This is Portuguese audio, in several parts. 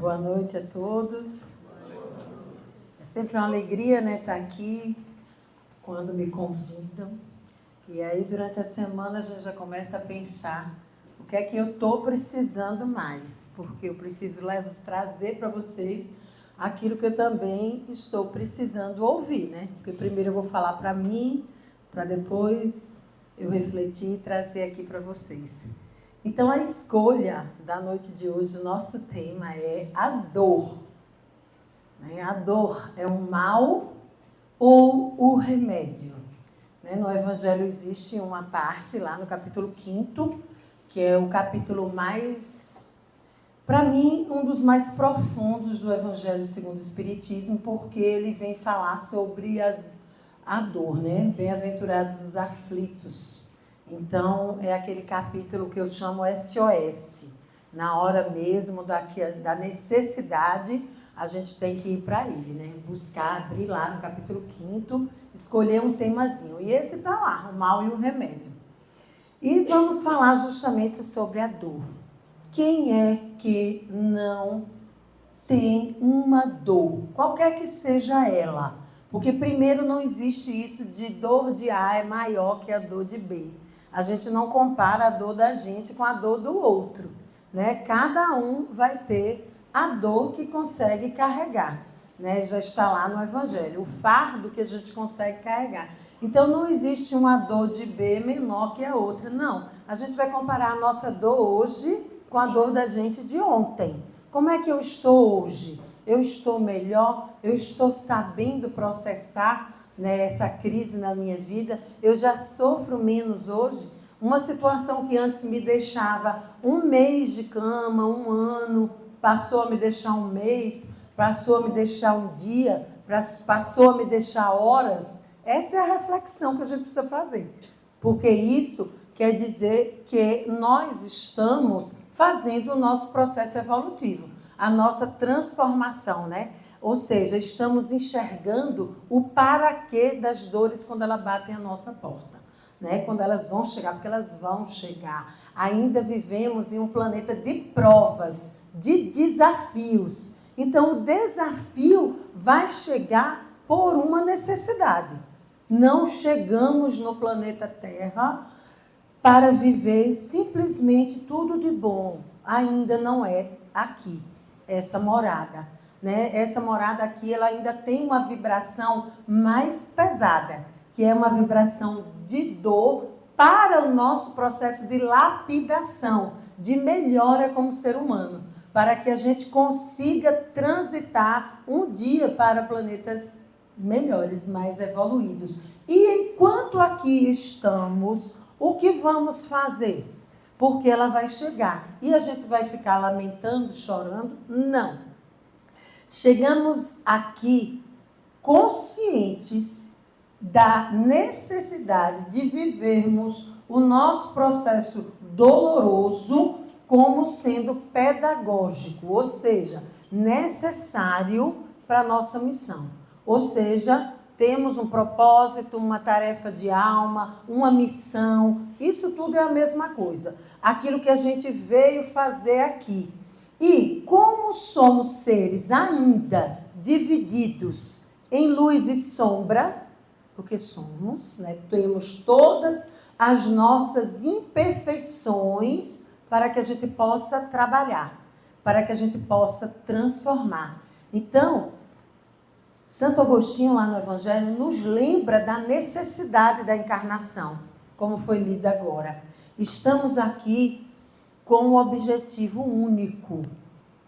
Boa noite a todos. É sempre uma alegria, né, estar aqui quando me convidam. E aí, durante a semana, a gente já começa a pensar o que é que eu estou precisando mais, porque eu preciso trazer para vocês aquilo que eu também estou precisando ouvir, né? Porque primeiro eu vou falar para mim, para depois eu refletir e trazer aqui para vocês. Então, a escolha da noite de hoje, o nosso tema é a dor. A dor é um mal ou o remédio? No Evangelho existe uma parte lá no capítulo 5º, que é o capítulo mais, para mim, um dos mais profundos do Evangelho segundo o Espiritismo, porque ele vem falar sobre a dor, né? Bem-aventurados os aflitos. Então, é aquele capítulo que eu chamo SOS. Na hora mesmo da necessidade, a gente tem que ir para ele, né? Buscar, abrir lá no capítulo 5º, escolher um temazinho. E esse está lá, o mal e o remédio. E vamos falar justamente sobre a dor. Quem é que não tem uma dor, qualquer que seja ela? Porque primeiro não existe isso de dor de A é maior que a dor de B. A gente não compara a dor da gente com a dor do outro, né? Cada um vai ter a dor que consegue carregar, né? Já está lá no Evangelho, o fardo que a gente consegue carregar. Então não existe uma dor de B menor que a outra, não. A gente vai comparar a nossa dor hoje com a dor da gente de ontem. Como é que eu estou hoje? Eu estou melhor? Eu estou sabendo processar, né, essa crise na minha vida? Eu já sofro menos hoje? Uma situação que antes me deixava um mês de cama, um ano, passou a me deixar um mês, passou a me deixar um dia, passou a me deixar horas. Essa é a reflexão que a gente precisa fazer. Porque isso quer dizer que nós estamos fazendo o nosso processo evolutivo, a nossa transformação, né? Ou seja, estamos enxergando o para quê das dores quando elas batem a nossa porta, né? Quando elas vão chegar, porque elas vão chegar. Ainda vivemos em um planeta de provas, de desafios. Então, o desafio vai chegar por uma necessidade. Não chegamos no planeta Terra para viver simplesmente tudo de bom. Ainda não é aqui, essa morada, né? Essa morada aqui, ela ainda tem uma vibração mais pesada, que é uma vibração de dor para o nosso processo de lapidação, de melhora como ser humano, para que a gente consiga transitar um dia para planetas melhores, mais evoluídos. E enquanto aqui estamos, o que vamos fazer? Porque ela vai chegar. E a gente vai ficar lamentando, chorando? Não. Chegamos aqui conscientes da necessidade de vivermos o nosso processo doloroso como sendo pedagógico, ou seja, necessário para a nossa missão. Ou seja, temos um propósito, uma tarefa de alma, uma missão. Isso tudo é a mesma coisa. Aquilo que a gente veio fazer aqui. E como somos seres ainda divididos em luz e sombra, porque somos, né, temos todas as nossas imperfeições para que a gente possa trabalhar, para que a gente possa transformar. Então, Santo Agostinho, lá no Evangelho, nos lembra da necessidade da encarnação, como foi lido agora. Estamos aqui com um objetivo único.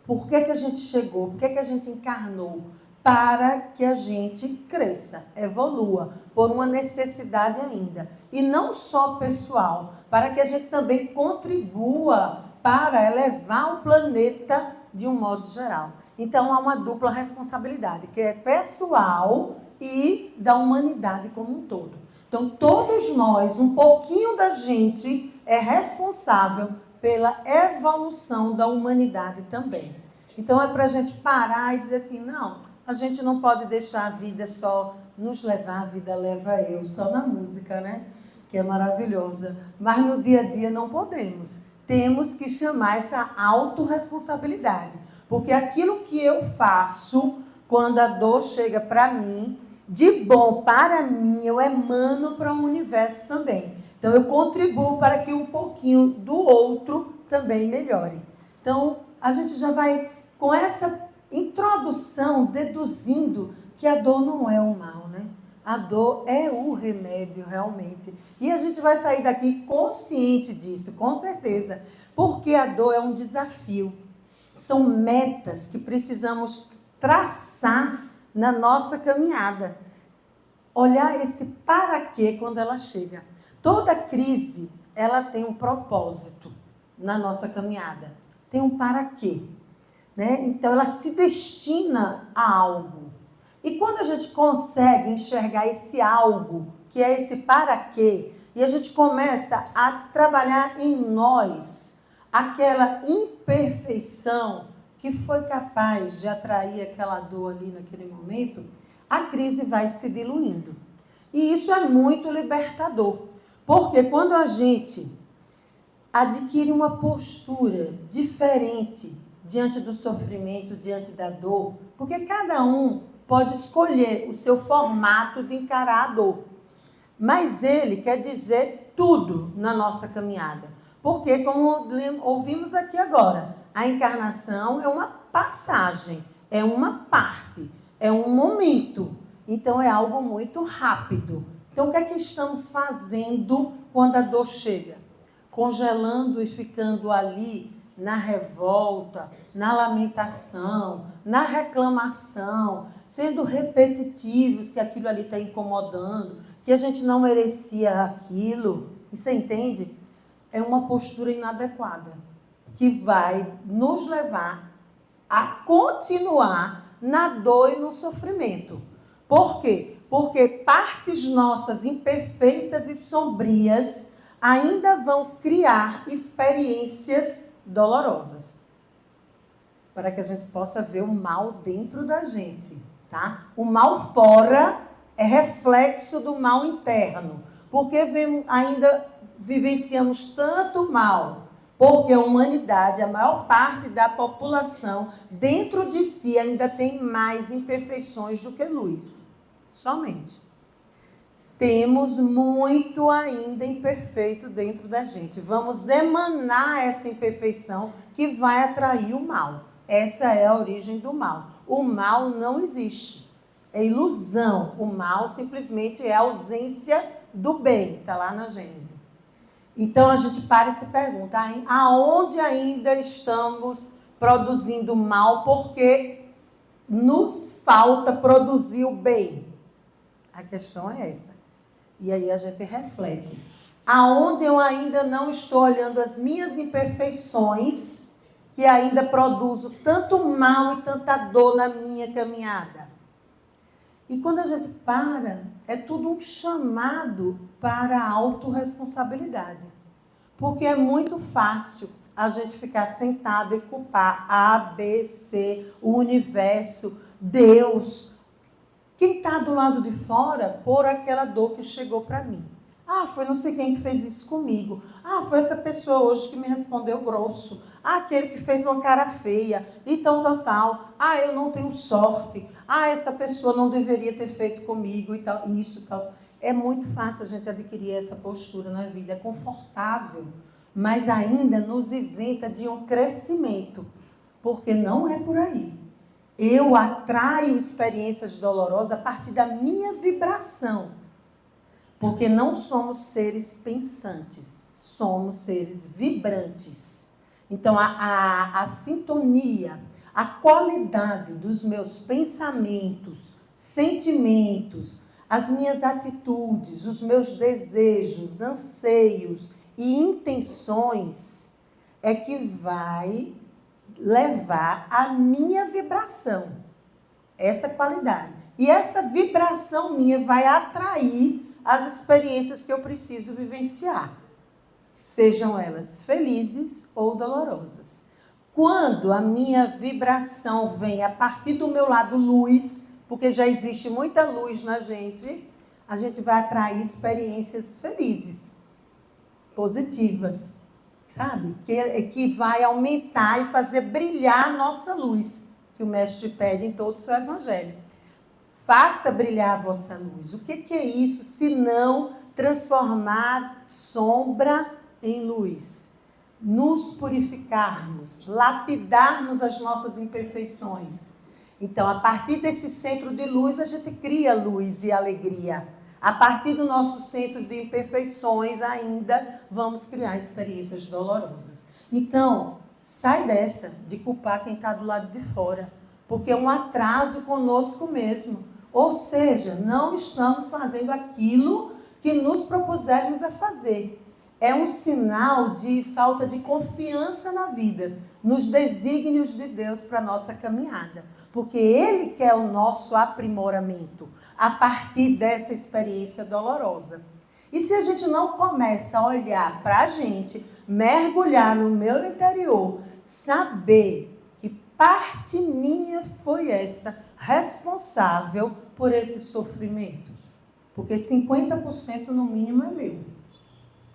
Por que a gente chegou? Por que a gente encarnou? Para que a gente cresça, evolua, por uma necessidade ainda. E não só pessoal, para que a gente também contribua para elevar o planeta de um modo geral. Então, há uma dupla responsabilidade, que é pessoal e da humanidade como um todo. Então, todos nós, um pouquinho da gente é responsável pela evolução da humanidade também. Então, é para a gente parar e dizer assim, não, a gente não pode deixar a vida só nos levar, a vida leva eu, só na música, né? Que é maravilhosa. Mas no dia a dia não podemos. temos que chamar essa autorresponsabilidade. Porque aquilo que eu faço, quando a dor chega para mim, de bom para mim, eu emano para o universo também. Então, eu contribuo para que um pouquinho do outro também melhore. Então, a gente já vai, com essa introdução, deduzindo que a dor não é o mal, né? A dor é o remédio, realmente. E a gente vai sair daqui consciente disso, com certeza. Porque a dor é um desafio. São metas que precisamos traçar na nossa caminhada. Olhar esse para quê quando ela chega. Toda crise, ela tem um propósito na nossa caminhada. Tem um para quê. Né? Então, ela se destina a algo. E quando a gente consegue enxergar esse algo, que é esse para quê, e a gente começa a trabalhar em nós aquela imperfeição que foi capaz de atrair aquela dor ali naquele momento, a crise vai se diluindo. E isso é muito libertador. Porque quando a gente adquire uma postura diferente diante do sofrimento, diante da dor, porque cada um pode escolher o seu formato de encarar a dor. Mas ele quer dizer tudo na nossa caminhada. Porque, como ouvimos aqui agora, a encarnação é uma passagem, é uma parte, é um momento. Então, é algo muito rápido. Então, o que é que estamos fazendo quando a dor chega? Congelando e ficando ali na revolta, na lamentação, na reclamação, sendo repetitivos, que aquilo ali está incomodando, que a gente não merecia aquilo. E você entende? É uma postura inadequada, que vai nos levar a continuar na dor e no sofrimento. Por quê? Porque partes nossas imperfeitas e sombrias ainda vão criar experiências dolorosas. Para que a gente possa ver o mal dentro da gente, tá? O mal fora é reflexo do mal interno. Porque ainda vivenciamos tanto mal? Porque a humanidade, a maior parte da população, dentro de si ainda tem mais imperfeições do que luz. Somente. Temos muito ainda imperfeito dentro da gente. Vamos emanar essa imperfeição que vai atrair o mal. Essa é a origem do mal. O mal não existe. É ilusão. O mal simplesmente é a ausência do bem. Está lá na Gênesis. Então a gente para e se pergunta, aonde ainda estamos produzindo mal porque nos falta produzir o bem? A questão é essa. E aí a gente reflete. Aonde eu ainda não estou olhando as minhas imperfeições, que ainda produzo tanto mal e tanta dor na minha caminhada. E quando a gente para, é tudo um chamado para a autorresponsabilidade. Porque é muito fácil a gente ficar sentado e culpar A, B, C, o universo, Deus, quem está do lado de fora por aquela dor que chegou para mim. Foi não sei quem que fez isso comigo. Foi essa pessoa hoje que me respondeu grosso. Aquele que fez uma cara feia. E tal. Eu não tenho sorte. Essa pessoa não deveria ter feito comigo e tal. Isso, tal. É muito fácil a gente adquirir essa postura na vida. É confortável. Mas ainda nos isenta de um crescimento. Porque não é por aí. Eu atraio experiências dolorosas a partir da minha vibração. Porque não somos seres pensantes, somos seres vibrantes. Então, a sintonia, a qualidade dos meus pensamentos, sentimentos, as minhas atitudes, os meus desejos, anseios e intenções é que vai levar a minha vibração, essa qualidade. E essa vibração minha vai atrair as experiências que eu preciso vivenciar, sejam elas felizes ou dolorosas. Quando a minha vibração vem a partir do meu lado luz, porque já existe muita luz na gente, a gente vai atrair experiências felizes, positivas. sabe? Que vai aumentar e fazer brilhar a nossa luz, que o Mestre pede em todo o seu Evangelho. Faça brilhar a vossa luz. O que é isso, se não transformar sombra em luz? Nos purificarmos, lapidarmos as nossas imperfeições. Então, a partir desse centro de luz, a gente cria luz e alegria. A partir do nosso centro de imperfeições, ainda vamos criar experiências dolorosas. Então, sai dessa de culpar quem está do lado de fora, porque é um atraso conosco mesmo. Ou seja, não estamos fazendo aquilo que nos propusermos a fazer. É um sinal de falta de confiança na vida, nos desígnios de Deus para a nossa caminhada. Porque Ele quer o nosso aprimoramento a partir dessa experiência dolorosa. E se a gente não começa a olhar para a gente, mergulhar no meu interior, saber que parte minha foi essa responsável por esse sofrimento. Porque 50% no mínimo é meu.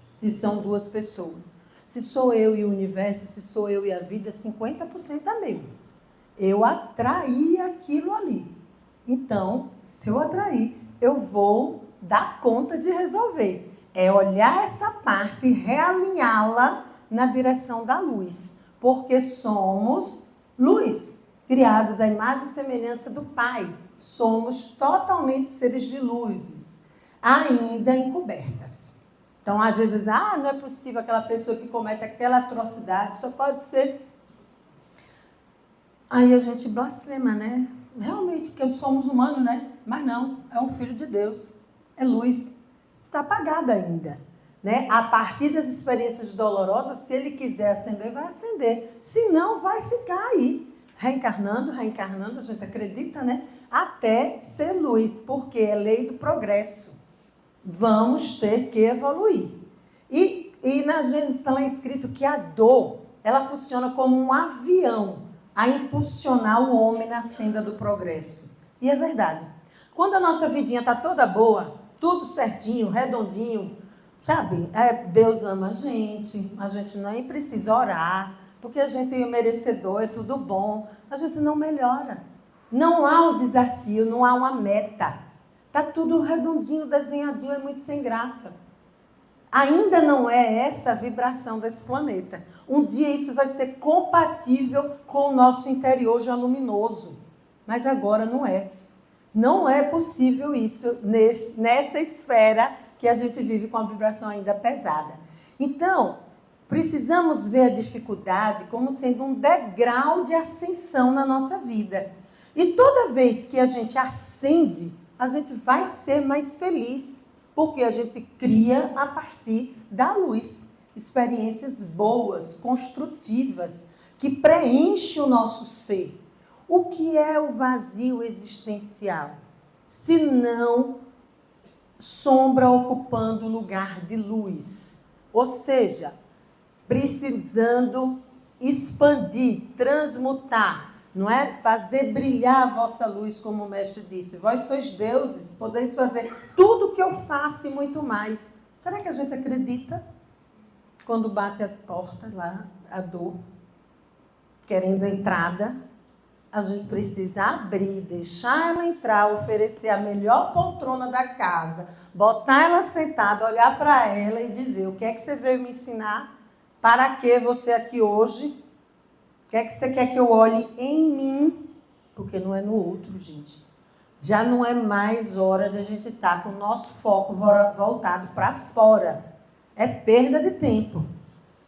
Se são duas pessoas. Se sou eu e o universo, se sou eu e a vida, 50% é meu. Eu atraí aquilo ali. Então, se eu atrair, eu vou dar conta de resolver. É olhar essa parte e realinhá-la na direção da luz. Porque somos luz, criados à imagem e semelhança do Pai. Somos totalmente seres de luzes, ainda encobertas. Então, às vezes, não é possível aquela pessoa que comete aquela atrocidade, só pode ser... Aí a gente blasfema, né? Realmente, que somos humanos, né? Mas não, é um filho de Deus, é luz. Está apagada ainda, né? A partir das experiências dolorosas, se ele quiser acender, vai acender. Se não, vai ficar aí, reencarnando, a gente acredita, né? Até ser luz, porque é lei do progresso. Vamos ter que evoluir. E na Gênesis está lá escrito que a dor, ela funciona como um avião a impulsionar o homem na senda do progresso. E é verdade. Quando a nossa vidinha está toda boa, tudo certinho, redondinho, sabe? Deus ama a gente nem precisa orar, porque a gente é merecedor, é tudo bom. A gente não melhora. Não há o desafio, não há uma meta. Está tudo redondinho, desenhadinho, é muito sem graça. Ainda não é essa a vibração desse planeta. Um dia isso vai ser compatível com o nosso interior já luminoso. Mas agora não é. Não é possível isso nessa esfera que a gente vive com a vibração ainda pesada. Então, precisamos ver a dificuldade como sendo um degrau de ascensão na nossa vida. E toda vez que a gente ascende, a gente vai ser mais feliz, porque a gente cria a partir da luz experiências boas, construtivas, que preenchem o nosso ser. O que é o vazio existencial? Se não sombra ocupando o lugar de luz. Ou seja, precisando expandir, transmutar, não é? Fazer brilhar a vossa luz, como o mestre disse. Vós sois deuses, podeis fazer tudo o que eu faço e muito mais. Será que a gente acredita? Quando bate a porta lá, a dor, querendo entrada, a gente precisa abrir, deixar ela entrar, oferecer a melhor poltrona da casa, botar ela sentada, olhar para ela e dizer: o que é que você veio me ensinar? Para que você aqui hoje? O que é que você quer que eu olhe em mim? Porque não é no outro, gente. Já não é mais hora da gente estar com o nosso foco voltado para fora. É perda de tempo.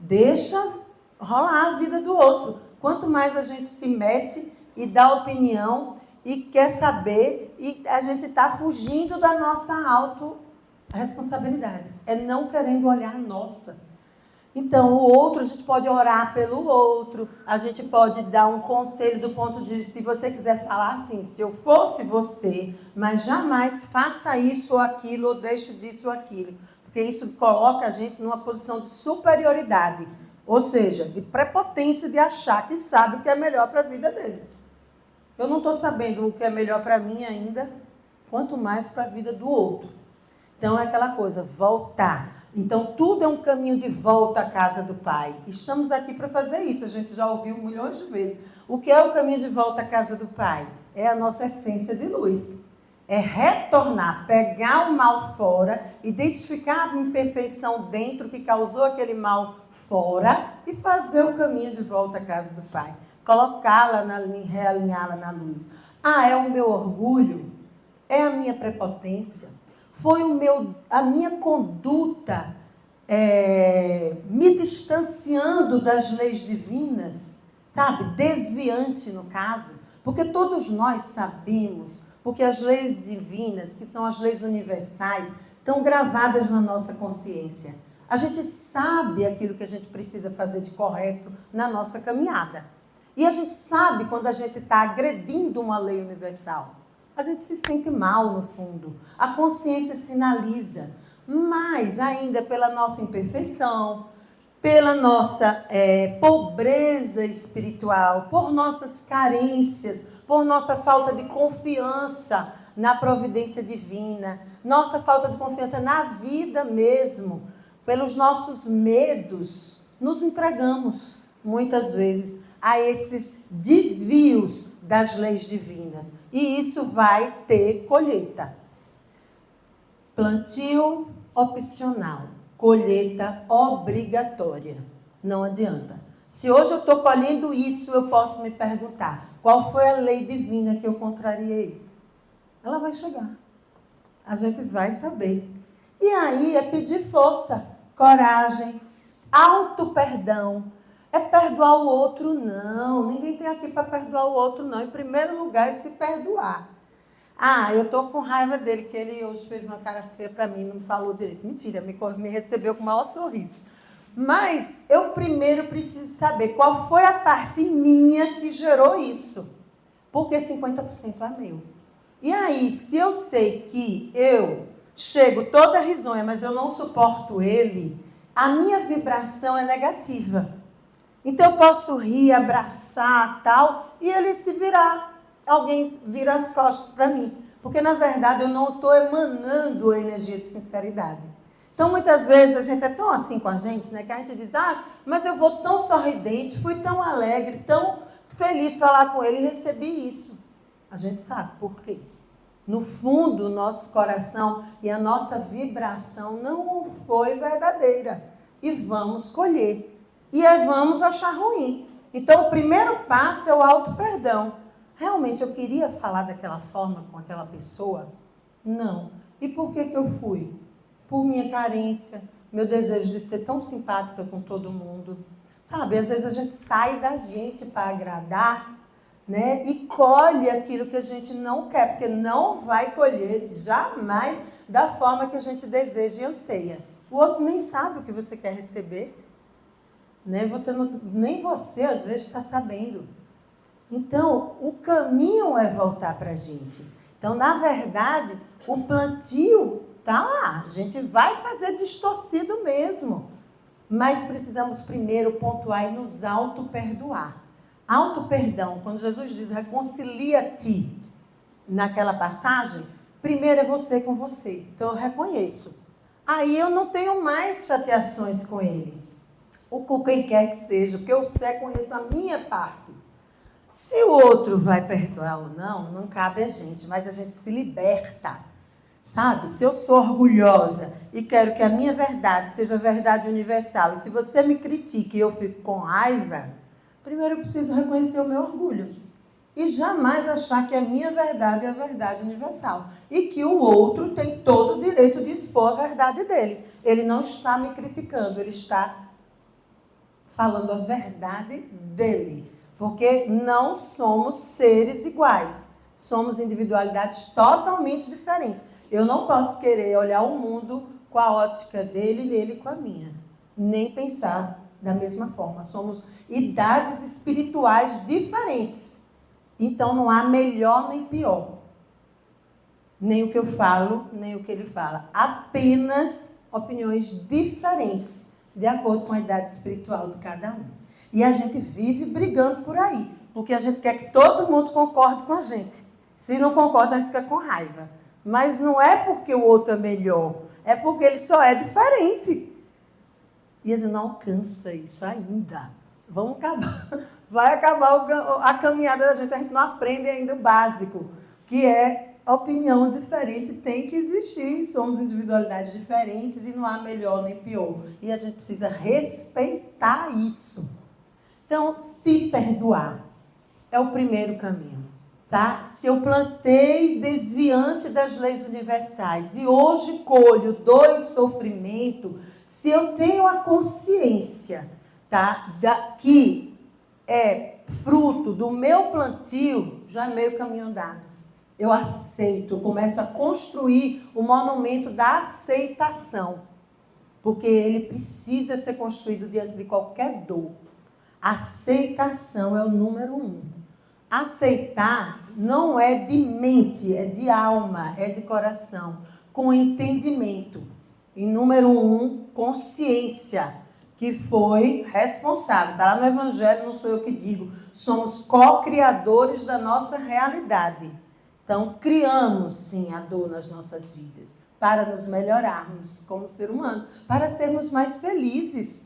Deixa rolar a vida do outro. Quanto mais a gente se mete e dá opinião e quer saber, e a gente está fugindo da nossa autorresponsabilidade. É não querendo olhar a nossa. Então, o outro, a gente pode orar pelo outro, a gente pode dar um conselho do ponto de vista, se você quiser falar assim, se eu fosse você, mas jamais faça isso ou aquilo, ou deixe disso ou aquilo. Porque isso coloca a gente numa posição de superioridade, ou seja, de prepotência de achar que sabe o que é melhor para a vida dele. Eu não estou sabendo o que é melhor para mim ainda, quanto mais para a vida do outro. Então, é aquela coisa, voltar. Então, tudo é um caminho de volta à casa do Pai. Estamos aqui para fazer isso. A gente já ouviu milhões de vezes. O que é o caminho de volta à casa do Pai? É a nossa essência de luz. É retornar, pegar o mal fora, identificar a imperfeição dentro que causou aquele mal fora e fazer o caminho de volta à casa do Pai. Colocá-la, realinhá-la na luz. É o meu orgulho? É a minha prepotência? Foi a minha conduta me distanciando das leis divinas, sabe? Desviante, no caso. Porque todos nós sabemos, porque as leis divinas, que são as leis universais, estão gravadas na nossa consciência. A gente sabe aquilo que a gente precisa fazer de correto na nossa caminhada. E a gente sabe quando a gente está agredindo uma lei universal. A gente se sente mal, no fundo. A consciência sinaliza. Mas, ainda pela nossa imperfeição, pela nossa pobreza espiritual, por nossas carências, por nossa falta de confiança na providência divina, nossa falta de confiança na vida mesmo, pelos nossos medos, nos entregamos, muitas vezes, a esses desvios das leis divinas. E isso vai ter colheita. Plantio opcional, colheita obrigatória. Não adianta. Se hoje eu estou colhendo isso, eu posso me perguntar, qual foi a lei divina que eu contrariei? Ela vai chegar. A gente vai saber. E aí é pedir força, coragem, auto-perdão. É perdoar o outro, não. Ninguém tem aqui para perdoar o outro, não. Em primeiro lugar, é se perdoar. Eu estou com raiva dele, que ele hoje fez uma cara feia para mim, não me falou direito. Mentira, me recebeu com o maior sorriso. Mas eu primeiro preciso saber qual foi a parte minha que gerou isso. Porque 50% é meu. E aí, se eu sei que eu chego toda risonha, mas eu não suporto ele, a minha vibração é negativa. Então, eu posso rir, abraçar, tal, e ele se virar. Alguém vira as costas para mim. Porque, na verdade, eu não estou emanando a energia de sinceridade. Então, muitas vezes, a gente é tão assim com a gente, né, que a gente diz, mas eu vou tão sorridente, fui tão alegre, tão feliz falar com ele e recebi isso. A gente sabe por quê. No fundo, o nosso coração e a nossa vibração não foi verdadeira. E vamos colher. E aí vamos achar ruim. Então, o primeiro passo é o auto-perdão. Realmente, eu queria falar daquela forma com aquela pessoa? Não. E por que eu fui? Por minha carência, meu desejo de ser tão simpática com todo mundo. Sabe, às vezes a gente sai da gente para agradar, né? E colhe aquilo que a gente não quer, porque não vai colher jamais da forma que a gente deseja e anseia. O outro nem sabe o que você quer receber. Né? Nem você, às vezes, está sabendo. Então, o caminho é voltar para a gente. Então, na verdade, o plantio está lá. A gente vai fazer distorcido mesmo. Mas precisamos primeiro pontuar e nos auto-perdoar. Auto-perdão, quando Jesus diz reconcilia-te naquela passagem, primeiro é você com você. Então, eu reconheço. Aí eu não tenho mais chateações com ele. Ou com quem quer que seja, porque eu conheço a minha parte. Se o outro vai perdoar ou não, não cabe a gente, mas a gente se liberta, sabe? Se eu sou orgulhosa e quero que a minha verdade seja a verdade universal, e se você me critica e eu fico com raiva, primeiro eu preciso reconhecer o meu orgulho. E jamais achar que a minha verdade é a verdade universal. E que o outro tem todo o direito de expor a verdade dele. Ele não está me criticando, ele está falando a verdade dele. Porque não somos seres iguais. Somos individualidades totalmente diferentes. Eu não posso querer olhar o mundo com a ótica dele e dele com a minha. Nem pensar da mesma forma. Somos idades espirituais diferentes. Então não há melhor nem pior. Nem o que eu falo, nem o que ele fala. Apenas opiniões diferentes, de acordo com a idade espiritual de cada um. E a gente vive brigando por aí, porque a gente quer que todo mundo concorde com a gente. Se não concorda, a gente fica com raiva. Mas não é porque o outro é melhor, é porque ele só é diferente. E a gente não alcança isso ainda. Vamos acabar. Vai acabar a caminhada da gente, a gente não aprende ainda o básico, que é opinião diferente tem que existir. Somos individualidades diferentes e não há melhor nem pior. E a gente precisa respeitar isso. Então, se perdoar é o primeiro caminho. Tá? Se eu plantei desviante das leis universais e hoje colho dor e sofrimento, se eu tenho a consciência, tá, que é fruto do meu plantio, já é meio caminho andado. Eu aceito, eu começo a construir o monumento da aceitação, porque ele precisa ser construído diante de qualquer dor. Aceitação é o número 1. Aceitar não é de mente, é de alma, é de coração, com entendimento. E número 1, consciência, que foi responsável. Está lá no Evangelho, não sou eu que digo. Somos co-criadores da nossa realidade. Então, criamos, sim, a dor nas nossas vidas, para nos melhorarmos como ser humano, para sermos mais felizes.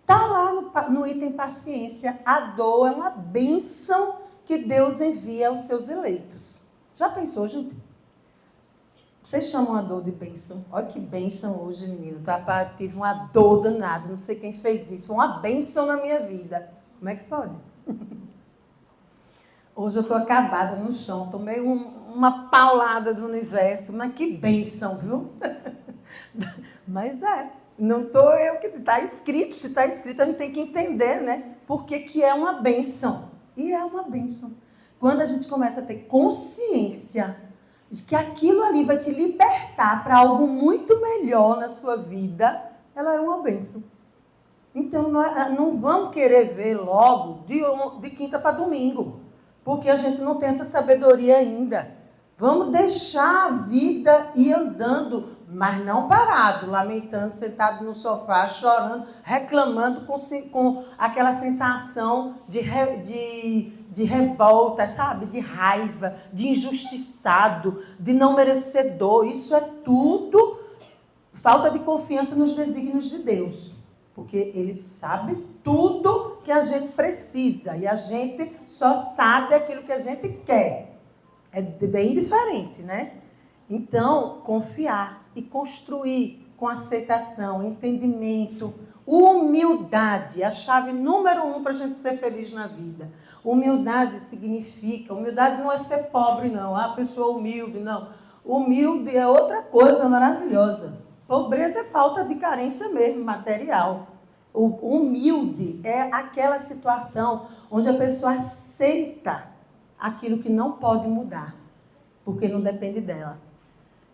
Está lá no item paciência. A dor é uma bênção que Deus envia aos seus eleitos. Já pensou, gente? Vocês chamam a dor de bênção? Olha que bênção hoje, menino. Tá? Tive uma dor danada, não sei quem fez isso. Foi uma bênção na minha vida. Como é que pode? Hoje eu estou acabada no chão, tomei uma paulada do universo, mas que bênção, viu? Mas não estou eu que está escrito. Se está escrito, a gente tem que entender, né? Porque que é uma bênção. E é uma bênção. Quando a gente começa a ter consciência de que aquilo ali vai te libertar para algo muito melhor na sua vida, ela é uma bênção. Então, não vamos querer ver logo de quinta para domingo, porque a gente não tem essa sabedoria ainda. Vamos deixar a vida ir andando, mas não parado, lamentando, sentado no sofá, chorando, reclamando com aquela sensação de revolta, sabe? De raiva, de injustiçado, de não merecedor. Isso é tudo falta de confiança nos desígnios de Deus. Porque Ele sabe tudo que a gente precisa e a gente só sabe aquilo que a gente quer. É bem diferente, né? Então, confiar e construir com aceitação, entendimento, humildade, a chave número 1 para a gente ser feliz na vida. Humildade significa, humildade não é ser pobre, não. A pessoa humilde, não. Humilde é outra coisa maravilhosa. Pobreza é falta de carência mesmo, material. O humilde é aquela situação onde a pessoa aceita aquilo que não pode mudar, porque não depende dela.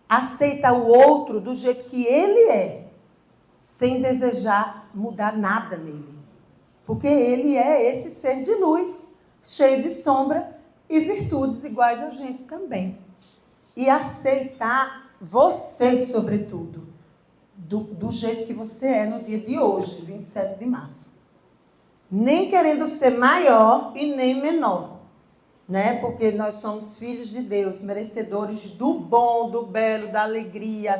Aceita o outro do jeito que ele é, sem desejar mudar nada nele. Porque ele é esse ser de luz, cheio de sombra e virtudes iguais a gente também. E aceitar você, sobretudo, do jeito que você é no dia de hoje, 27 de março. Nem querendo ser maior e nem menor. Né? Porque nós somos filhos de Deus, merecedores do bom, do belo, da alegria.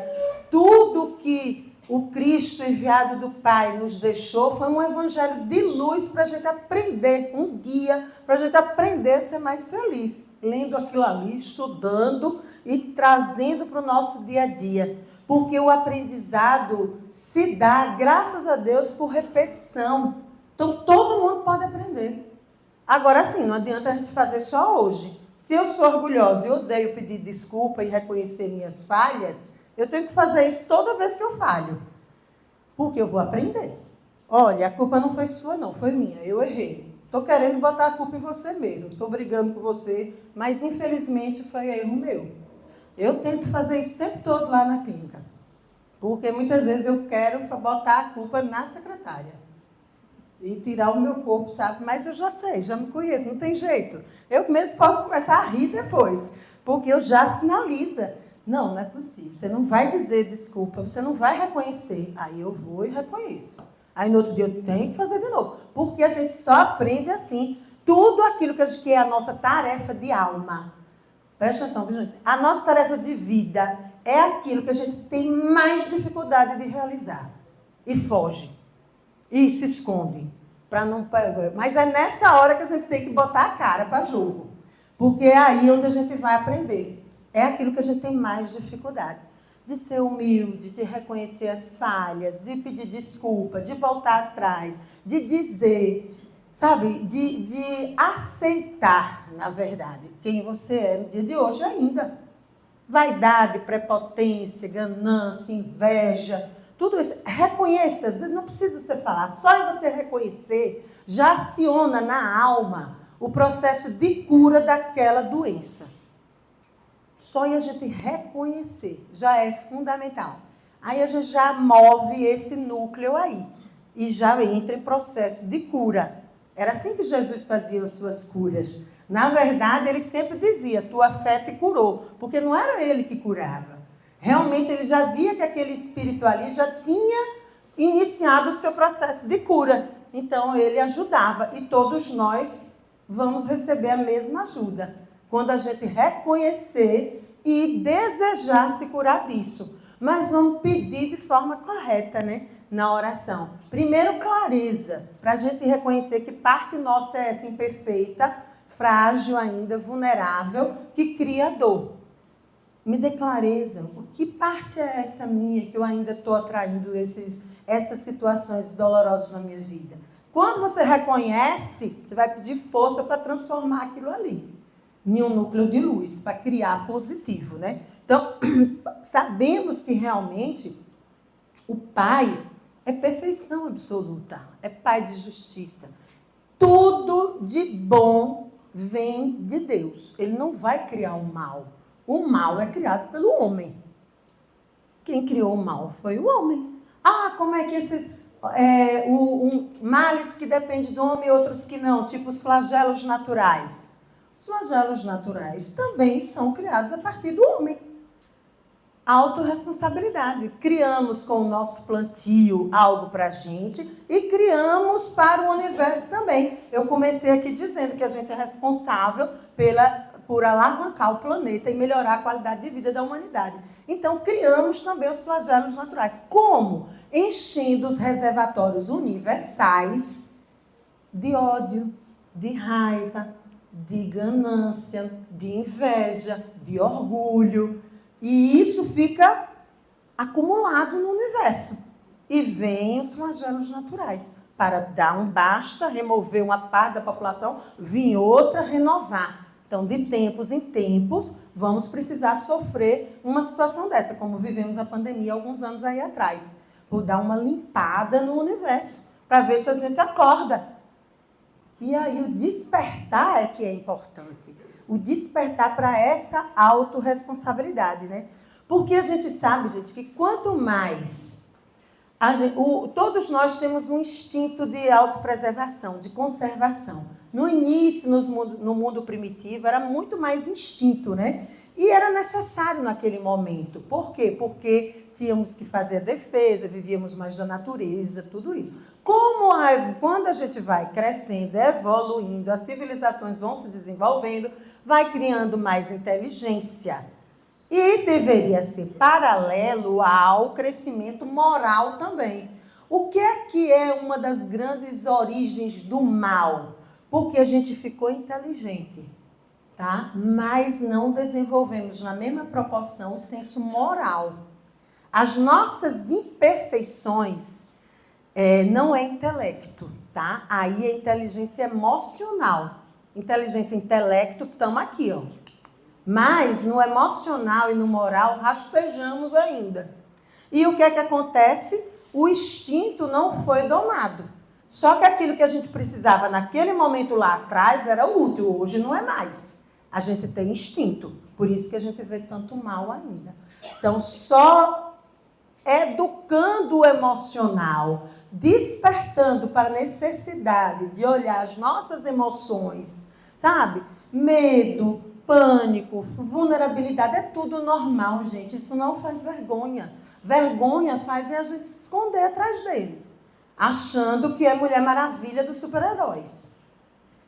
Tudo que o Cristo enviado do Pai nos deixou foi um evangelho de luz para a gente aprender, um guia para a gente aprender a ser mais feliz. Lendo aquilo ali, estudando e trazendo para o nosso dia a dia. Porque o aprendizado se dá, graças a Deus, por repetição. Então, todo mundo pode aprender. Agora sim, não adianta a gente fazer só hoje. Se eu sou orgulhosa e odeio pedir desculpa e reconhecer minhas falhas, eu tenho que fazer isso toda vez que eu falho. Porque eu vou aprender. Olha, a culpa não foi sua não, foi minha, eu errei. Estou querendo botar a culpa em você mesmo, estou brigando com você, mas infelizmente foi erro meu. Eu tento fazer isso o tempo todo lá na clínica. Porque muitas vezes eu quero botar a culpa na secretária. E tirar o meu corpo, sabe? Mas eu já sei, já me conheço, não tem jeito. Eu mesmo posso começar a rir depois, porque eu já sinalizo. Não é possível. Você não vai dizer desculpa, você não vai reconhecer. Aí eu vou e reconheço. Aí no outro dia eu tenho que fazer de novo. Porque a gente só aprende assim. Tudo aquilo que é a nossa tarefa de alma. Presta atenção, gente. A nossa tarefa de vida é aquilo que a gente tem mais dificuldade de realizar. E foge. E se esconde. Mas é nessa hora que a gente tem que botar a cara para jogo. Porque é aí onde a gente vai aprender. É aquilo que a gente tem mais dificuldade. De ser humilde, de reconhecer as falhas, de pedir desculpa, de voltar atrás, de dizer, sabe? De aceitar, na verdade, quem você é no dia de hoje ainda. Vaidade, prepotência, ganância, inveja, tudo isso. Reconheça, não precisa você falar, só em você reconhecer, já aciona na alma o processo de cura daquela doença. Só em a gente reconhecer já é fundamental. Aí a gente já move esse núcleo aí e já entra em processo de cura. Era assim que Jesus fazia as suas curas. Na verdade, ele sempre dizia, tua fé te curou, porque não era ele que curava. Realmente, ele já via que aquele espírito ali já tinha iniciado o seu processo de cura. Então, ele ajudava e todos nós vamos receber a mesma ajuda. Quando a gente reconhecer e desejar se curar disso. Mas vamos pedir de forma correta, né? Na oração. Primeiro, clareza, para a gente reconhecer que parte nossa é essa imperfeita, frágil ainda, vulnerável, que cria dor. Me dê clareza, que parte é essa minha que eu ainda estou atraindo essas situações dolorosas na minha vida? Quando você reconhece, você vai pedir força para transformar aquilo ali em um núcleo de luz, para criar positivo, né? Então, sabemos que realmente o Pai é perfeição absoluta, é Pai de justiça. Tudo de bom vem de Deus. Ele não vai criar o mal. O mal é criado pelo homem. Quem criou o mal foi o homem. Ah, como é que esses males que dependem do homem e outros que não, tipo os flagelos naturais. Os flagelos naturais também são criados a partir do homem. Autorresponsabilidade. Criamos com o nosso plantio algo para a gente e criamos para o universo também. Eu comecei aqui dizendo que a gente é responsável por alavancar o planeta e melhorar a qualidade de vida da humanidade. Então, criamos também os flagelos naturais. Como? Enchendo os reservatórios universais de ódio, de raiva, de ganância, de inveja, de orgulho. E isso fica acumulado no universo. E vem os flagelos naturais para dar um basta, remover uma parte da população, vir outra, renovar. Então, de tempos em tempos, vamos precisar sofrer uma situação dessa, como vivemos a pandemia alguns anos aí atrás. Por dar uma limpada no universo, para ver se a gente acorda. E aí o despertar é que é importante. O despertar para essa autorresponsabilidade, né? Porque a gente sabe, gente, que quanto mais... todos nós temos um instinto de autopreservação, de conservação. No início, no mundo primitivo, era muito mais instinto, né? E era necessário naquele momento. Por quê? Porque tínhamos que fazer a defesa, vivíamos mais da natureza, tudo isso. Quando a gente vai crescendo, evoluindo, as civilizações vão se desenvolvendo, vai criando mais inteligência. E deveria ser paralelo ao crescimento moral também. O que é uma das grandes origens do mal? Porque a gente ficou inteligente, tá? Mas não desenvolvemos na mesma proporção o senso moral. As nossas imperfeições não é intelecto, tá? Aí é inteligência emocional. Inteligência e intelecto estamos aqui, ó. Mas no emocional e no moral rastejamos ainda. E o que é que acontece? O instinto não foi domado. Só que aquilo que a gente precisava naquele momento lá atrás era útil, hoje não é mais. A gente tem instinto, por isso que a gente vê tanto mal ainda. Então, só educando o emocional, despertando para a necessidade de olhar as nossas emoções, sabe? Medo, pânico, vulnerabilidade, é tudo normal, gente. Isso não faz vergonha. Vergonha faz a gente se esconder atrás deles, achando que é Mulher Maravilha dos super-heróis,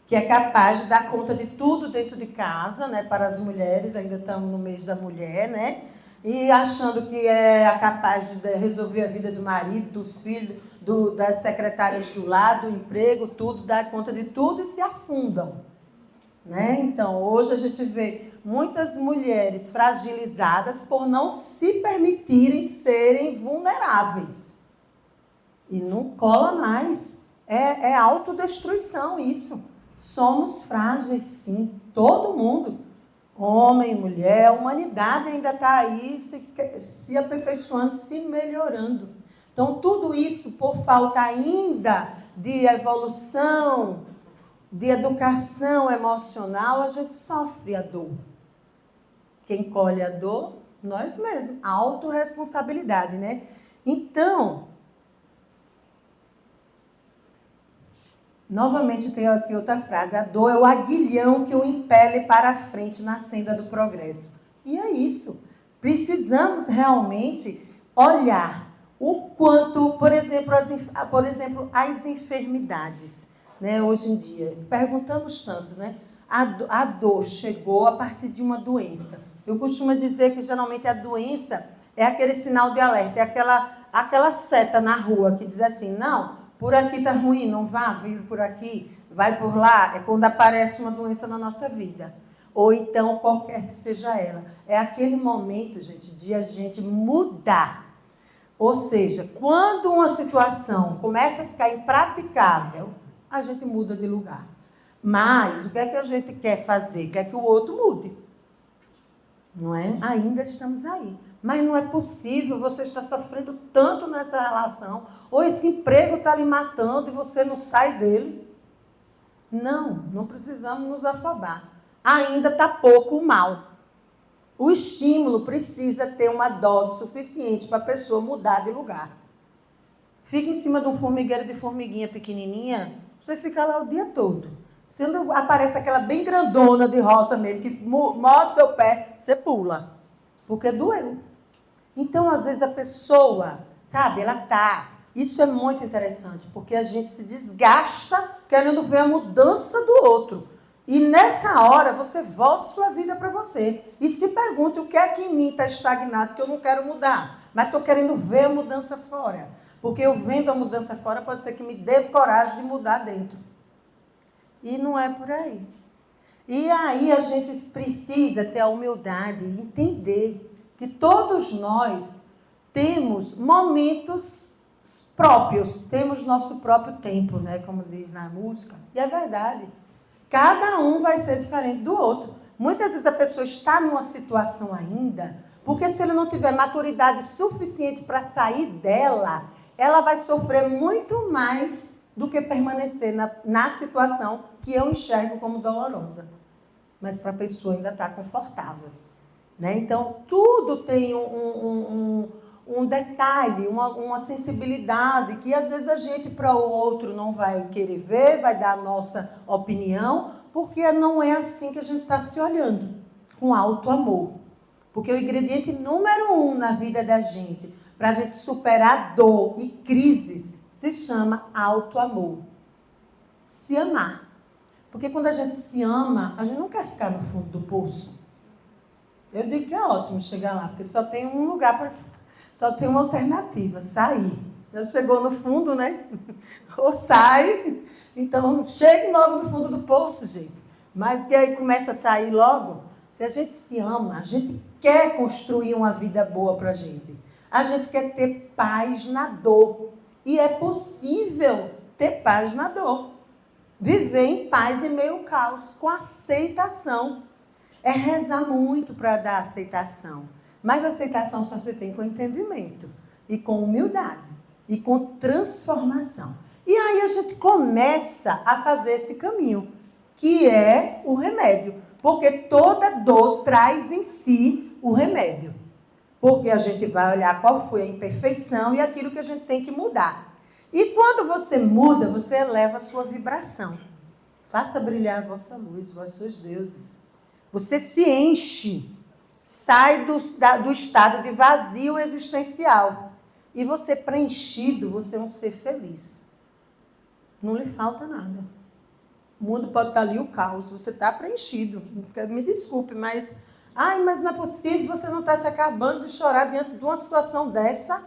que é capaz de dar conta de tudo dentro de casa, né? Para as mulheres, ainda estamos no mês da mulher, né? e achando que é capaz de resolver a vida do marido, dos filhos, das secretárias do lado, do emprego, tudo, dá conta de tudo e se afundam. Né? Então, hoje a gente vê muitas mulheres fragilizadas por não se permitirem serem vulneráveis. E não cola mais. É autodestruição isso. Somos frágeis, sim. Todo mundo. Homem, mulher, a humanidade ainda está aí se aperfeiçoando, se melhorando. Então, tudo isso, por falta ainda de evolução, de educação emocional, a gente sofre a dor. Quem colhe a dor? Nós mesmos. Autorresponsabilidade, né? Então, novamente tem aqui outra frase. A dor é o aguilhão que o impele para a frente na senda do progresso. E é isso. Precisamos realmente olhar o quanto, por exemplo, as enfermidades, né, hoje em dia. Perguntamos tantos, né? A dor chegou a partir de uma doença. Eu costumo dizer que geralmente a doença é aquele sinal de alerta, é aquela seta na rua que diz assim, não, por aqui está ruim, não vá, vive por aqui, vai por lá. É quando aparece uma doença na nossa vida. Ou então, qualquer que seja ela. É aquele momento, gente, de a gente mudar. Ou seja, quando uma situação começa a ficar impraticável, a gente muda de lugar. Mas o que é que a gente quer fazer? Quer que o outro mude. Não é? Ainda estamos aí. Mas não é possível você estar sofrendo tanto nessa relação, ou esse emprego está lhe matando e você não sai dele. Não precisamos nos afobar. Ainda está pouco o mal. O estímulo precisa ter uma dose suficiente para a pessoa mudar de lugar. Fica em cima de um formigueiro de formiguinha pequenininha, você fica lá o dia todo. Se aparece aquela bem grandona de roça mesmo, que morde seu pé, você pula. Porque doeu. Então, às vezes, a pessoa, sabe, ela tá. Isso é muito interessante, porque a gente se desgasta querendo ver a mudança do outro. E nessa hora, você volta sua vida para você. E se pergunte o que é que em mim está estagnado, que eu não quero mudar. Mas estou querendo ver a mudança fora. Porque eu vendo a mudança fora, pode ser que me dê coragem de mudar dentro. E não é por aí. E aí a gente precisa ter a humildade e entender que todos nós temos momentos próprios, temos nosso próprio tempo, né, como diz na música. E é verdade. Cada um vai ser diferente do outro. Muitas vezes a pessoa está numa situação ainda, porque se ele não tiver maturidade suficiente para sair dela, ela vai sofrer muito mais do que permanecer na situação que eu enxergo como dolorosa. Mas para a pessoa ainda está confortável. Né? Então, tudo tem um detalhe, uma sensibilidade que às vezes a gente para o outro não vai querer ver, vai dar a nossa opinião, porque não é assim que a gente está se olhando, com alto amor. Porque o ingrediente número 1 na vida da gente, para a gente superar dor e crises, se chama alto amor. Se amar. Porque quando a gente se ama, a gente não quer ficar no fundo do poço. Eu digo que é ótimo chegar lá, porque só tem um lugar, só tem uma alternativa, sair. Já chegou no fundo, né? Ou sai, então chegue logo no fundo do poço, gente. Mas que aí começa a sair logo. Se a gente se ama, a gente quer construir uma vida boa para a gente. A gente quer ter paz na dor. E é possível ter paz na dor. Viver em paz em meio ao caos, com aceitação. É rezar muito para dar aceitação. Mas aceitação só se tem com entendimento. E com humildade. E com transformação. E aí a gente começa a fazer esse caminho, que é o remédio. Porque toda dor traz em si o remédio. Porque a gente vai olhar qual foi a imperfeição e aquilo que a gente tem que mudar. E quando você muda, você eleva a sua vibração. Faça brilhar a vossa luz, vossos deuses. Você se enche, sai do estado de vazio existencial. E você preenchido, você é um ser feliz. Não lhe falta nada. O mundo pode estar ali o caos, você está preenchido. Me desculpe, mas Ai, mas não é possível, você não está se acabando de chorar diante de uma situação dessa.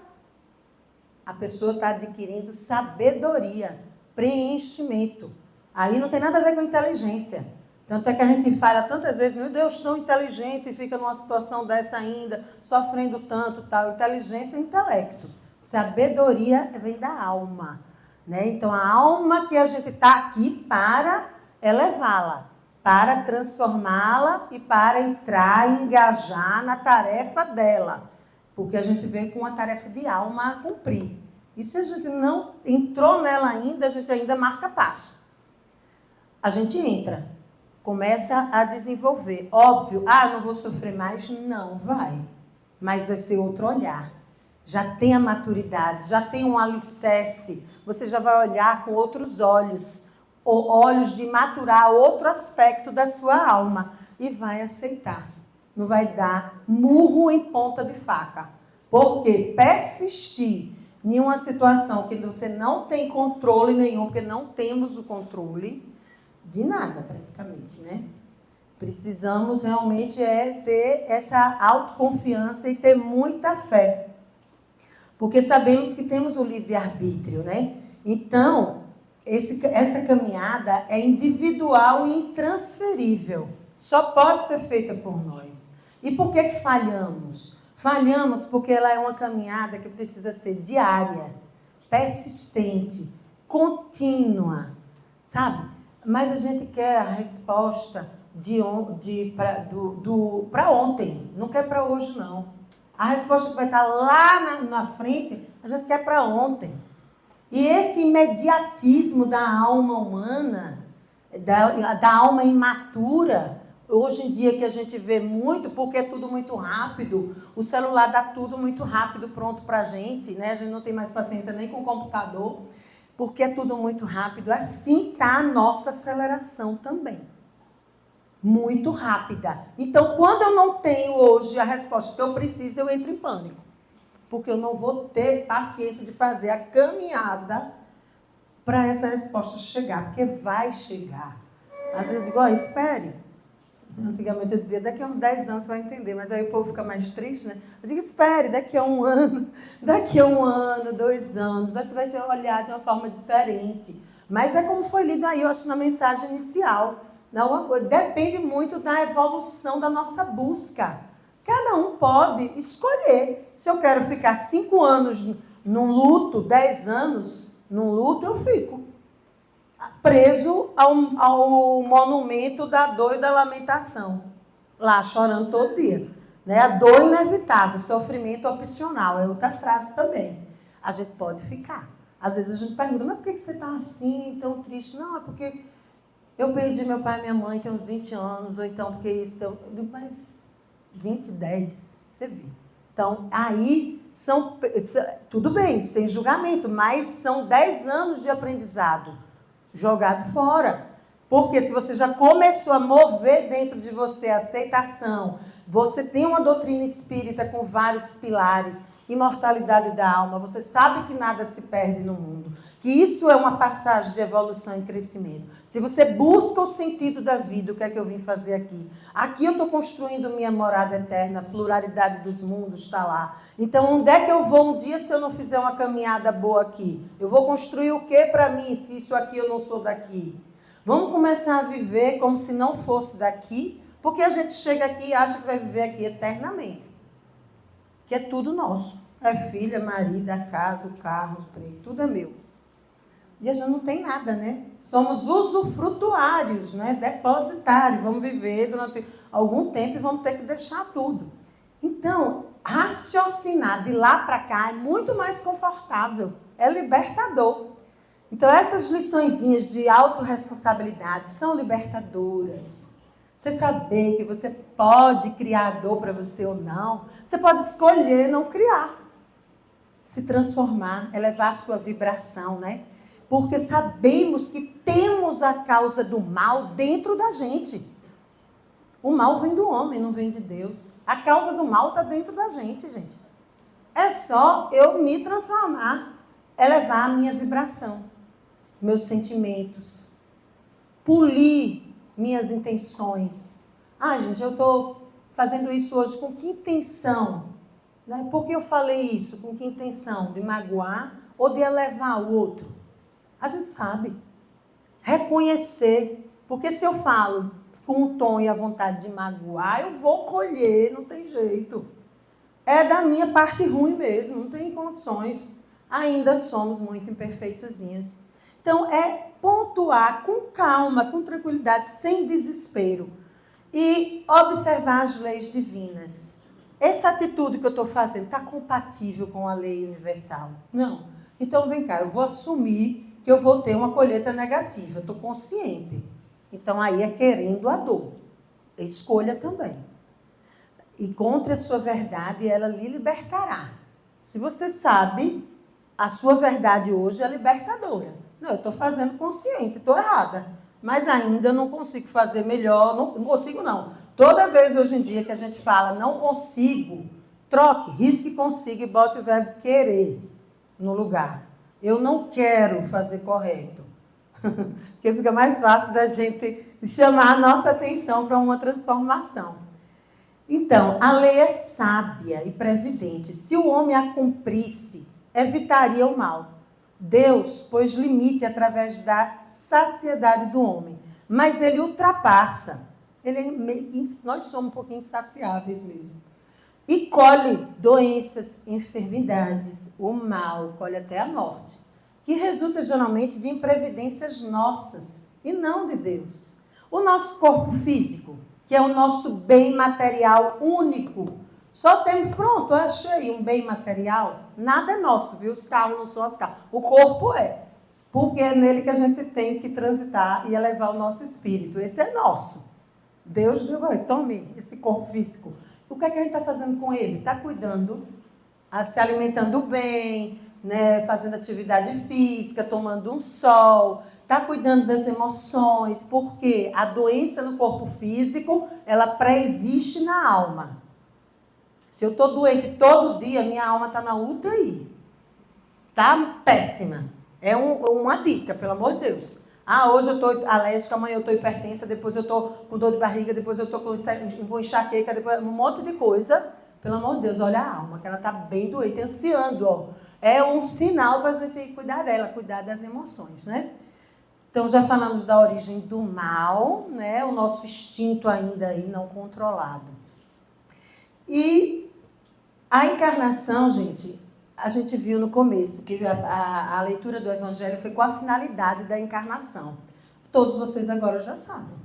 A pessoa está adquirindo sabedoria, preenchimento. Aí não tem nada a ver com inteligência. Tanto é que a gente fala tantas vezes, meu Deus, tão inteligente, e fica numa situação dessa ainda, sofrendo tanto, tal. Inteligência é intelecto. Sabedoria vem da alma. Né? Então, a alma que a gente está aqui para elevá-la, para transformá-la e para entrar e engajar na tarefa dela. Porque a gente vem com uma tarefa de alma a cumprir. E se a gente não entrou nela ainda, a gente ainda marca passo. A gente entra, começa a desenvolver. Óbvio, não vou sofrer mais? Não, vai. Mas vai ser outro olhar. Já tem a maturidade, já tem um alicerce. Você já vai olhar com outros olhos. Ou olhos de maturar outro aspecto da sua alma. E vai aceitar. Não vai dar murro em ponta de faca. Porque persistir em uma situação que você não tem controle nenhum, porque não temos o controle de nada, praticamente, né? Precisamos realmente ter essa autoconfiança e ter muita fé. Porque sabemos que temos o livre-arbítrio, né? Então, essa caminhada é individual e intransferível. Só pode ser feita por nós. E por que falhamos? Falhamos porque ela é uma caminhada que precisa ser diária, persistente, contínua, sabe? Mas a gente quer a resposta para ontem, não quer para hoje, não. A resposta que vai estar lá na frente, a gente quer para ontem. E esse imediatismo da alma humana, da alma imatura, hoje em dia que a gente vê muito, porque é tudo muito rápido, o celular dá tudo muito rápido, pronto para a gente, né? A gente não tem mais paciência nem com o computador, porque é tudo muito rápido. Assim está a nossa aceleração também. Muito rápida. Então, quando eu não tenho hoje a resposta que eu preciso, eu entro em pânico. Porque eu não vou ter paciência de fazer a caminhada para essa resposta chegar. Porque vai chegar. Às vezes eu digo, espere. Antigamente eu dizia, daqui a uns 10 anos você vai entender. Mas aí o povo fica mais triste, né? Eu digo, espere, daqui a um ano, 2 anos, você vai ser olhado de uma forma diferente. Mas é como foi lido aí, eu acho, na mensagem inicial. Não, depende muito da evolução da nossa busca. Cada um pode escolher. Se eu quero ficar 5 anos num luto, 10 anos num luto, eu fico preso ao monumento da dor e da lamentação. Lá, chorando todo dia. Né? A dor inevitável, sofrimento opcional. É outra frase também. A gente pode ficar. Às vezes a gente pergunta, mas por que você está assim, tão triste? Não, é porque eu perdi meu pai e minha mãe tem uns 20 anos, ou então porque isso... Mas 20, 10, você viu. Então, aí, tudo bem, sem julgamento, mas são 10 anos de aprendizado jogado fora. Porque se você já começou a mover dentro de você a aceitação, você tem uma doutrina espírita com vários pilares, imortalidade da alma, você sabe que nada se perde no mundo, que isso é uma passagem de evolução e crescimento. Se você busca o sentido da vida, o que é que eu vim fazer aqui? Aqui eu estou construindo minha morada eterna, a pluralidade dos mundos está lá. Então, onde é que eu vou um dia se eu não fizer uma caminhada boa aqui? Eu vou construir o que para mim, se isso aqui eu não sou daqui? Vamos começar a viver como se não fosse daqui, porque a gente chega aqui e acha que vai viver aqui eternamente. Que é tudo nosso. É filha, marido, a casa, o carro, o emprego, tudo é meu. E a gente não tem nada, né? Somos usufrutuários, né? Depositários. Vamos viver durante algum tempo e vamos ter que deixar tudo. Então, raciocinar de lá para cá é muito mais confortável. É libertador. Então, essas liçõezinhas de autorresponsabilidade são libertadoras. Você saber que você pode criar dor para você ou não, você pode escolher não criar. Se transformar, elevar a sua vibração, né? Porque sabemos que temos a causa do mal dentro da gente. O mal vem do homem, não vem de Deus. A causa do mal está dentro da gente, gente. É só eu me transformar, elevar a minha vibração, meus sentimentos, polir minhas intenções. Gente, eu estou fazendo isso hoje com que intenção? Né? Por que eu falei isso? Com que intenção? De magoar ou de elevar o outro? A gente sabe. Reconhecer. Porque se eu falo com o tom e a vontade de magoar, eu vou colher, não tem jeito. É da minha parte ruim mesmo, não tem condições. Ainda somos muito imperfeitozinhos. Então, é pontuar com calma, com tranquilidade, sem desespero. E observar as leis divinas. Essa atitude que eu estou fazendo está compatível com a lei universal? Não. Então, vem cá, eu vou assumir que eu vou ter uma colheita negativa. Eu estou consciente. Então, aí é querendo a dor. Escolha também. Encontre a sua verdade e ela lhe libertará. Se você sabe, a sua verdade hoje é libertadora. Não, eu estou fazendo consciente, estou errada. Mas ainda não consigo fazer melhor. Não consigo, não. Toda vez hoje em dia que a gente fala não consigo, troque, risque consigo e bote o verbo querer no lugar. Eu não quero fazer correto. Porque fica mais fácil da gente chamar a nossa atenção para uma transformação. Então, a lei é sábia e previdente. Se o homem a cumprisse, evitaria o mal. Deus pôs limite através da saciedade do homem, mas ele ultrapassa. Nós somos um pouquinho insaciáveis mesmo. E colhe doenças, enfermidades, o mal, colhe até a morte, que resulta geralmente de imprevidências nossas e não de Deus. O nosso corpo físico, que é o nosso bem material único. Só temos, pronto, eu achei um bem material. Nada é nosso, viu? Os carros não são as carros. O corpo é. Porque é nele que a gente tem que transitar e elevar o nosso espírito. Esse é nosso. Deus deu, tome esse corpo físico. O que é que a gente está fazendo com ele? Está cuidando, se alimentando bem, né? Fazendo atividade física, tomando um sol. Está cuidando das emoções, porque a doença no corpo físico, ela pré-existe na alma. Se eu estou doente todo dia, minha alma está na UTI. Está péssima. É uma dica, pelo amor de Deus. Hoje eu estou alérgica, amanhã eu estou hipertensa, depois eu estou com dor de barriga, depois eu estou com enxaqueca, depois um monte de coisa. Pelo amor de Deus, olha a alma, que ela está bem doente, ansiando. Ó. É um sinal para a gente cuidar dela, cuidar das emoções, né? Então, já falamos da origem do mal, né? O nosso instinto ainda aí não controlado. E a encarnação, gente, a gente viu no começo, que a leitura do Evangelho foi com a finalidade da encarnação. Todos vocês agora já sabem.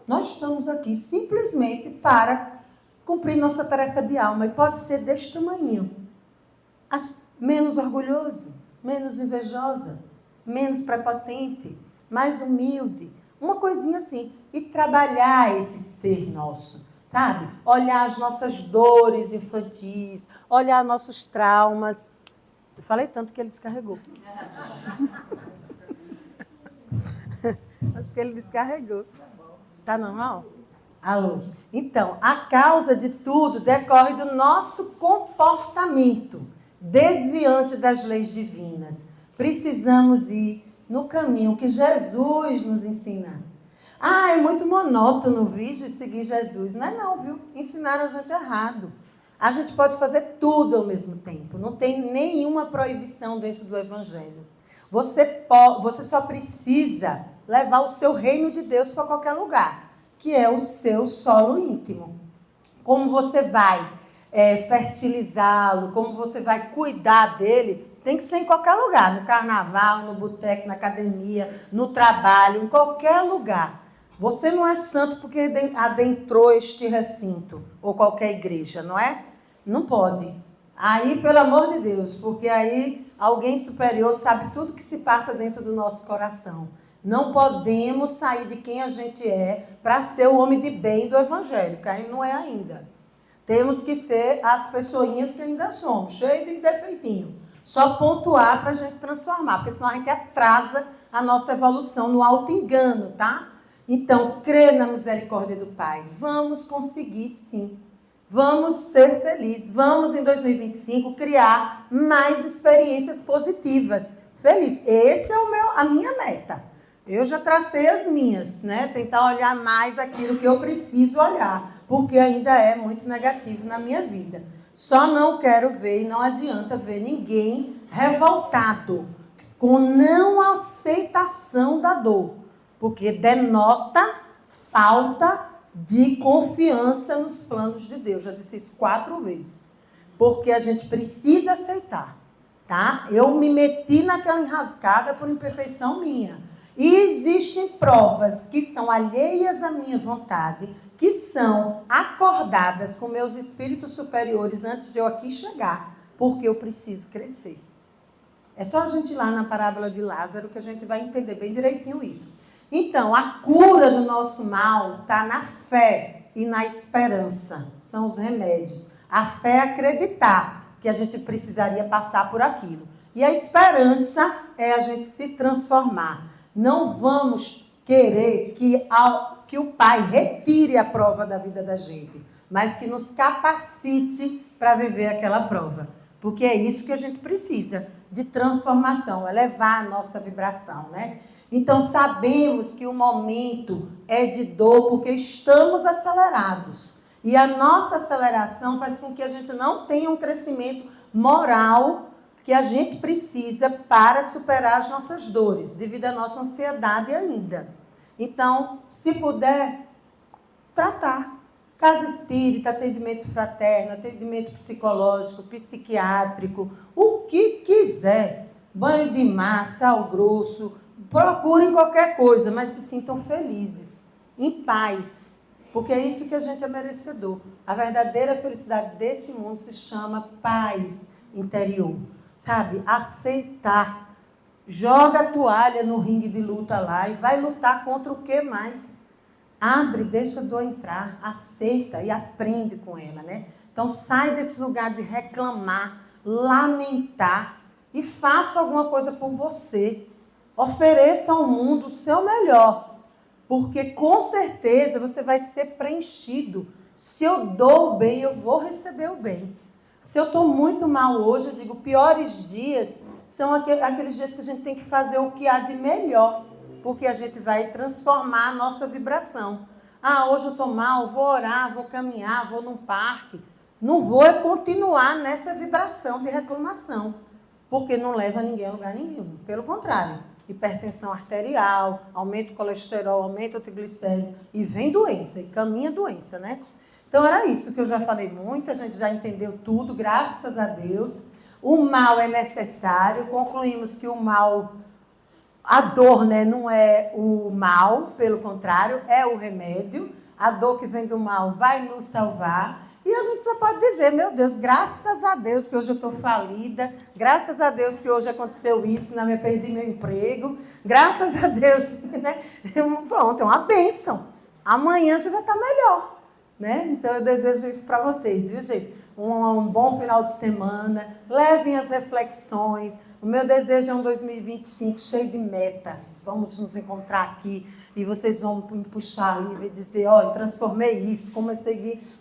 Nós estamos aqui simplesmente para cumprir nossa tarefa de alma. E pode ser deste tamanho. Menos orgulhoso, menos invejosa, menos prepotente, mais humilde, uma coisinha assim. E trabalhar esse ser nosso, sabe? Olhar as nossas dores infantis, olhar nossos traumas. Eu falei tanto que ele descarregou. Acho que ele descarregou. Tá normal? Alô? Então, a causa de tudo decorre do nosso comportamento desviante das leis divinas. Precisamos ir no caminho que Jesus nos ensina. É muito monótono vir seguir Jesus. Não é não, viu? Ensinaram a gente errado. A gente pode fazer tudo ao mesmo tempo. Não tem nenhuma proibição dentro do Evangelho. Você só precisa levar o seu reino de Deus para qualquer lugar, que é o seu solo íntimo. Como você vai fertilizá-lo, como você vai cuidar dele, tem que ser em qualquer lugar, no carnaval, no boteco, na academia, no trabalho, em qualquer lugar. Você não é santo porque adentrou este recinto, ou qualquer igreja, não é? Não pode. Aí, pelo amor de Deus, porque aí alguém superior sabe tudo que se passa dentro do nosso coração. Não podemos sair de quem a gente é para ser o homem de bem do Evangelho, que a gente não é ainda. Temos que ser as pessoinhas que ainda somos, cheio de defeitinho. Só pontuar para a gente transformar, porque senão a gente atrasa a nossa evolução no auto-engano, tá? Então, crê na misericórdia do Pai. Vamos conseguir, sim. Vamos ser felizes. Vamos, em 2025, criar mais experiências positivas. Feliz. Esse é a minha meta. Eu já tracei as minhas, né? Tentar olhar mais aquilo que eu preciso olhar, porque ainda é muito negativo na minha vida. Só não quero ver e não adianta ver ninguém revoltado, com não aceitação da dor, porque denota falta de confiança nos planos de Deus. Já disse isso 4 vezes. Porque a gente precisa aceitar, tá? Eu me meti naquela enrascada por imperfeição minha. E existem provas que são alheias à minha vontade, que são acordadas com meus espíritos superiores antes de eu aqui chegar, porque eu preciso crescer. É só a gente ir lá na parábola de Lázaro que a gente vai entender bem direitinho isso. Então, a cura do nosso mal está na fé e na esperança. São os remédios. A fé é acreditar que a gente precisaria passar por aquilo. E a esperança é a gente se transformar. Não vamos querer que o Pai retire a prova da vida da gente, mas que nos capacite para viver aquela prova. Porque é isso que a gente precisa, de transformação, elevar a nossa vibração, né? Então, sabemos que o momento é de dor porque estamos acelerados. E a nossa aceleração faz com que a gente não tenha um crescimento moral que a gente precisa para superar as nossas dores, devido à nossa ansiedade ainda. Então, se puder, tratar. Casa espírita, atendimento fraterno, atendimento psicológico, psiquiátrico, o que quiser. Banho de mar, sal grosso, procurem qualquer coisa, mas se sintam felizes, em paz, porque é isso que a gente é merecedor. A verdadeira felicidade desse mundo se chama paz interior, sabe? Aceitar. Joga a toalha no ringue de luta lá e vai lutar contra o que mais? Abre, deixa a dor entrar, aceita e aprende com ela, né? Então, sai desse lugar de reclamar, lamentar e faça alguma coisa por você. Ofereça ao mundo o seu melhor, porque com certeza você vai ser preenchido. Se eu dou o bem, eu vou receber o bem. Se eu estou muito mal hoje, eu digo, piores dias são aqueles dias que a gente tem que fazer o que há de melhor, porque a gente vai transformar a nossa vibração. Ah, hoje eu estou mal, vou orar, vou caminhar, vou num parque. Não vou continuar nessa vibração de reclamação, porque não leva ninguém a lugar nenhum. Pelo contrário, hipertensão arterial, aumenta o colesterol, aumenta o triglicérides, e vem doença, e caminha doença, né? Então era isso que eu já falei muito, a gente já entendeu tudo, graças a Deus. O mal é necessário, concluímos que o mal, a dor, né, não é o mal, pelo contrário, é o remédio. A dor que vem do mal vai nos salvar. E a gente só pode dizer, meu Deus, graças a Deus que hoje eu estou falida, graças a Deus que hoje aconteceu isso, eu perdi meu emprego, graças a Deus, né? Pronto, é uma bênção. Amanhã já vai estar melhor, né? Então eu desejo isso para vocês, viu, gente? Um bom final de semana, levem as reflexões. O meu desejo é um 2025 cheio de metas. Vamos nos encontrar aqui e vocês vão me puxar ali e dizer, olha, transformei isso,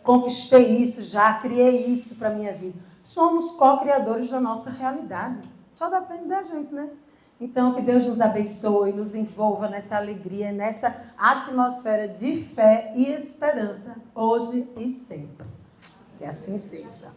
conquistei isso já, criei isso para a minha vida. Somos co-criadores da nossa realidade. Só depende da gente, né? Então, que Deus nos abençoe, nos envolva nessa alegria, nessa atmosfera de fé e esperança, hoje e sempre. Que assim seja.